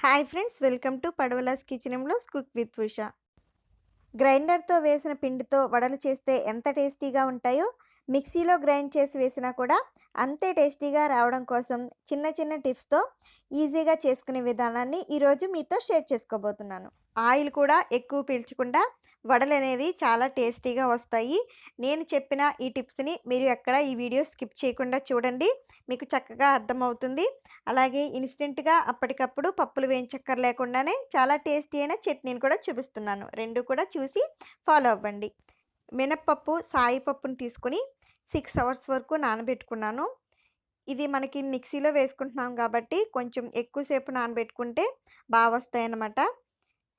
Hi friends, welcome to పడవలాస్ కిచెన్‌లో cook with Usha. గ్రైండర్‌తో వేసిన పిండితో వడలు చేస్తే ఎంత టేస్టీగా ఉంటాయో, మిక్సీలో గ్రైండ్ చేసి వేసినా కూడా అంతే టేస్టీగా రావడం కోసం చిన్న చిన్న టిప్స్‌తో ఈజీగా చేసుకునే విధానాన్ని ఈరోజు మీతో షేర్ చేసుకోబోతున్నాను. ఆయిల్ కూడా ఎక్కువ పీల్చకుండా వడలనేవి చాలా టేస్టీగా వస్తాయి. నేను చెప్పిన ఈ టిప్స్‌ని మీరు ఎక్కడ ఈ వీడియో స్కిప్ చేయకుండా చూడండి. మీకు చక్కగా అర్థమవుతుంది. అలాగే ఇన్‌స్టంట్‌గా అప్పటికప్పుడు పప్పులు వేయించక్కర్లేకుండానే చాలా టేస్టీ అయిన చట్నీని కూడా చూపిస్తున్నాను. 2 కూడా చూసి ఫాలో అవ్వండి. మినపప్పు, సాయి పప్పుని తీసుకొని 6 అవర్స్ వరకు నానబెట్టుకున్నాను. ఇది మనకి మిక్సీలో వేసుకుంటున్నాం కాబట్టి కొంచెం ఎక్కువ సేపు నానబెట్టుకుంటే వస్తాయన్నమాట.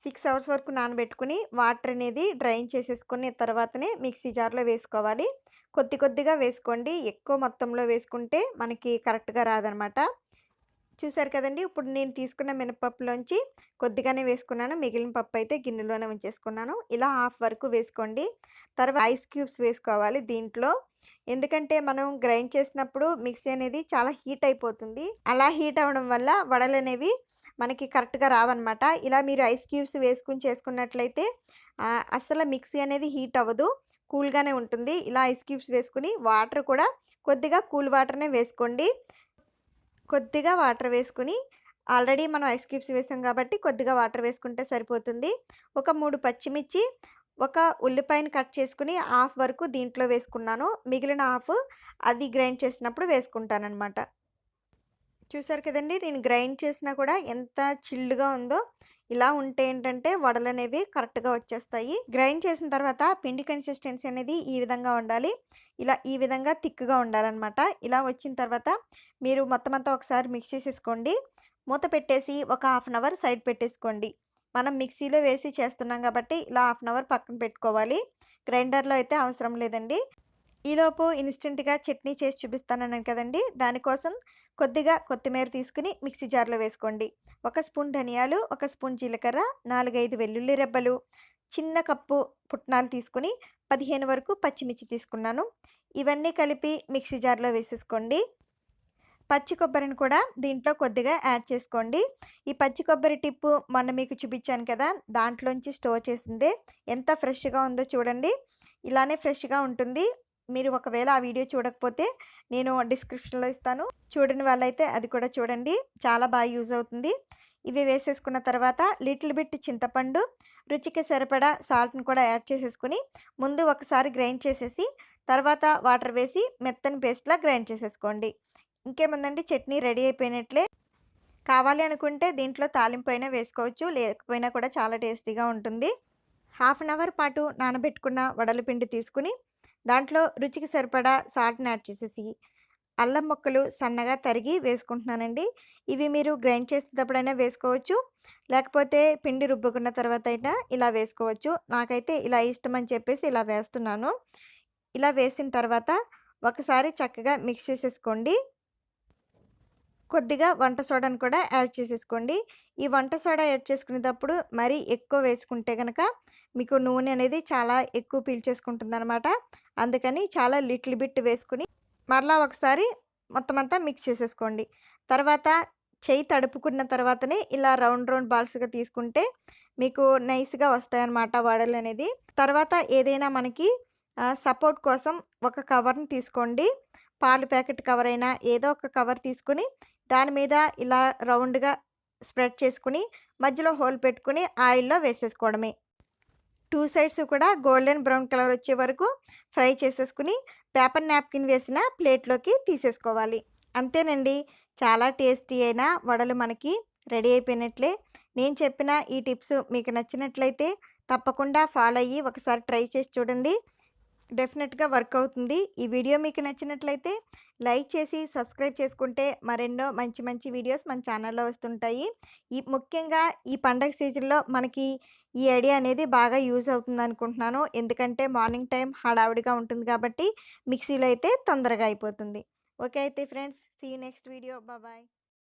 6 అవర్స్ వరకు నానబెట్టుకొని వాటర్ అనేది డ్రైన్ చేసేసుకుని తర్వాతనే మిక్సీ జార్‌లో వేసుకోవాలి. కొద్ది కొద్దిగా వేసుకోండి. ఎక్కువ మొత్తంలో వేసుకుంటే మనకి కరెక్ట్‌గా రాదనమాట. చూసారు కదండీ! ఇప్పుడు నేను తీసుకున్న మినపప్పులోంచి కొద్దిగానే వేసుకున్నాను. మిగిలిన పప్పయితే గిన్నెలోనే ఉంచేసుకున్నాను. ఇలా హాఫ్ వరకు వేసుకోండి. తర్వాత ఐస్ క్యూబ్స్ వేసుకోవాలి దీంట్లో. ఎందుకంటే మనం గ్రైండ్ చేసినప్పుడు మిక్సీ అనేది చాలా హీట్ అయిపోతుంది. అలా హీట్ అవ్వడం వల్ల వడలనేవి మనకి కరెక్ట్‌గా రావన్నమాట. ఇలా మీరు ఐస్ క్యూబ్స్ వేసుకొని చేసుకున్నట్లయితే అస్సలు మిక్సీ అనేది హీట్ అవ్వదు. కూల్‌గానే ఉంటుంది. ఇలా ఐస్ క్యూబ్స్ వేసుకొని వాటర్ కూడా కొద్దిగా కూల్ వాటర్‌నే వేసుకోండి. కొద్దిగా వాటర్ వేసుకొని ఆల్రెడీ మనం ఐస్ క్యూబ్స్ వేసాం కాబట్టి కొద్దిగా వాటర్ వేసుకుంటే సరిపోతుంది. ఒక 3 పచ్చిమిర్చి, ఒక ఉల్లిపాయని కట్ చేసుకొని హాఫ్ వరకు దీంట్లో వేసుకున్నాను. మిగిలిన హాఫ్ అది గ్రైండ్ చేసినప్పుడు వేసుకుంటాననమాట. చూసారు కదండీ! నేను గ్రైండ్ చేసినా కూడా ఎంత చిల్లుగా ఉందో. ఇలా ఉంటే ఏంటంటే వడలనేవి కరెక్ట్‌గా వచ్చేస్తాయి. గ్రైండ్ చేసిన తర్వాత పిండి కన్సిస్టెన్సీ అనేది ఈ విధంగా ఉండాలి. ఈ విధంగా థిక్‌గా ఉండాలనమాట. ఇలా వచ్చిన తర్వాత మీరు మొత్తం అంతా ఒకసారి మిక్స్ చేసేసుకోండి. మూత పెట్టేసి ఒక హాఫ్ అన్ అవర్ సైడ్ పెట్టేసుకోండి. మనం మిక్సీలో వేసి చేస్తున్నాం కాబట్టి ఇలా హాఫ్ అన్ అవర్ పక్కన పెట్టుకోవాలి. గ్రైండర్‌లో అయితే అవసరం లేదండి. ఈలోపు ఇన్‌స్టంట్‌గా చట్నీ చేసి చూపిస్తానన్నాను కదండీ! దానికోసం కొద్దిగా కొత్తిమీర తీసుకొని మిక్సీ జార్‌లో వేసుకోండి. ఒక స్పూన్ ధనియాలు, ఒక స్పూన్ జీలకర్ర, 4, 5 వెల్లుల్లి రెబ్బలు, చిన్న కప్పు పుట్నాలు తీసుకొని 15 వరకు పచ్చిమిర్చి తీసుకున్నాను. ఇవన్నీ కలిపి మిక్సీ జార్‌లో వేసేసుకోండి. పచ్చి కొబ్బరిని కూడా దీంట్లో కొద్దిగా యాడ్ చేసుకోండి. ఈ పచ్చి కొబ్బరి టిప్పు మొన్న మీకు చూపించాను కదా! దాంట్లోంచి స్టోర్ చేసిందే. ఎంత ఫ్రెష్‌గా ఉందో చూడండి. ఇలానే ఫ్రెష్‌గా ఉంటుంది. మీరు ఒకవేళ ఆ వీడియో చూడకపోతే నేను డిస్క్రిప్షన్‌లో ఇస్తాను. చూడని వాళ్ళైతే అది కూడా చూడండి. చాలా బాగా యూజ్ అవుతుంది. ఇవి వేసేసుకున్న తర్వాత లిటిల్ బిట్ చింతపండు, రుచికి సరిపడా సాల్ట్‌ని కూడా యాడ్ చేసేసుకొని ముందు ఒకసారి గ్రైండ్ చేసేసి తర్వాత వాటర్ వేసి మెత్తని పేస్ట్‌లా గ్రైండ్ చేసేసుకోండి. ఇంకేముందండి, చట్నీ రెడీ అయిపోయినట్లే. కావాలి అనుకుంటే దీంట్లో తాలింపైనా వేసుకోవచ్చు. లేకపోయినా కూడా చాలా టేస్టీగా ఉంటుంది. హాఫ్ అన్ అవర్ పాటు నానబెట్టుకున్న వడల పిండి తీసుకొని దాంట్లో రుచికి సరిపడా సాల్ట్‌ని యాడ్ చేసేసి, అల్లం ముక్కలు సన్నగా తరిగి వేసుకుంటున్నానండి. ఇవి మీరు గ్రైండ్ చేసేటప్పుడైనా వేసుకోవచ్చు. లేకపోతే పిండి రుబ్బుకున్న తర్వాత అయినా ఇలా వేసుకోవచ్చు. నాకైతే ఇలా ఇష్టమని చెప్పేసి ఇలా వేస్తున్నాను. ఇలా వేసిన తర్వాత ఒకసారి చక్కగా మిక్స్ చేసేసుకోండి. కొద్దిగా వంట సోడాను కూడా యాడ్ చేసేసుకోండి. ఈ వంట సోడా యాడ్ చేసుకునేటప్పుడు మరీ ఎక్కువ వేసుకుంటే గనక మీకు నూనె అనేది చాలా ఎక్కువ పీల్చేసుకుంటుందనమాట. అందుకని చాలా లిటిల్ బిట్ వేసుకొని మరలా ఒకసారి మొత్తం అంతా మిక్స్ చేసేసుకోండి. తర్వాత చెయ్యి తడుపుకున్న తర్వాతనే ఇలా రౌండ్ రౌండ్ బాల్స్‌గా తీసుకుంటే మీకు నైస్‌గా వస్తాయన్నమాట వడలనేది. తర్వాత ఏదైనా మనకి సపోర్ట్ కోసం ఒక కవర్‌ని తీసుకోండి. పాలు ప్యాకెట్ కవర్ అయినా ఏదో ఒక కవర్ తీసుకొని దాని మీద ఇలా రౌండ్‌గా స్ప్రెడ్ చేసుకొని మధ్యలో హోల్ పెట్టుకొని ఆయిల్‌లో వేసేసుకోవడమే. 2 సైడ్స్ కూడా గోల్డెన్ బ్రౌన్ కలర్ వచ్చే వరకు ఫ్రై చేసేసుకొని పేపర్ నాప్కిన్ వేసిన ప్లేట్‌లోకి తీసేసుకోవాలి. అంతేనండి. చాలా టేస్టీ అయిన వడలు మనకి రెడీ అయిపోయినట్లే. నేను చెప్పిన ఈ టిప్స్ మీకు నచ్చినట్లయితే తప్పకుండా ఫాలో అయ్యి ఒకసారి ట్రై చేసి చూడండి. డెఫినెట్‌గా వర్క్ అవుతుంది. ఈ వీడియో మీకు నచ్చినట్లయితే లైక్ చేసి సబ్స్క్రైబ్ చేసుకుంటే మరెన్నో మంచి మంచి వీడియోస్ మన ఛానల్‌లో వస్తుంటాయి. ముఖ్యంగా ఈ పండగ సీజన్‌లో మనకి ఈ ఐడియా అనేది బాగా యూజ్ అవుతుందనుకుంటున్నాను. ఎందుకంటే మార్నింగ్ టైం హడావిడిగా ఉంటుంది కాబట్టి మిక్సీలో అయితే తొందరగా అయిపోతుంది. ఓకే అయితే friends, see you next video. Bye.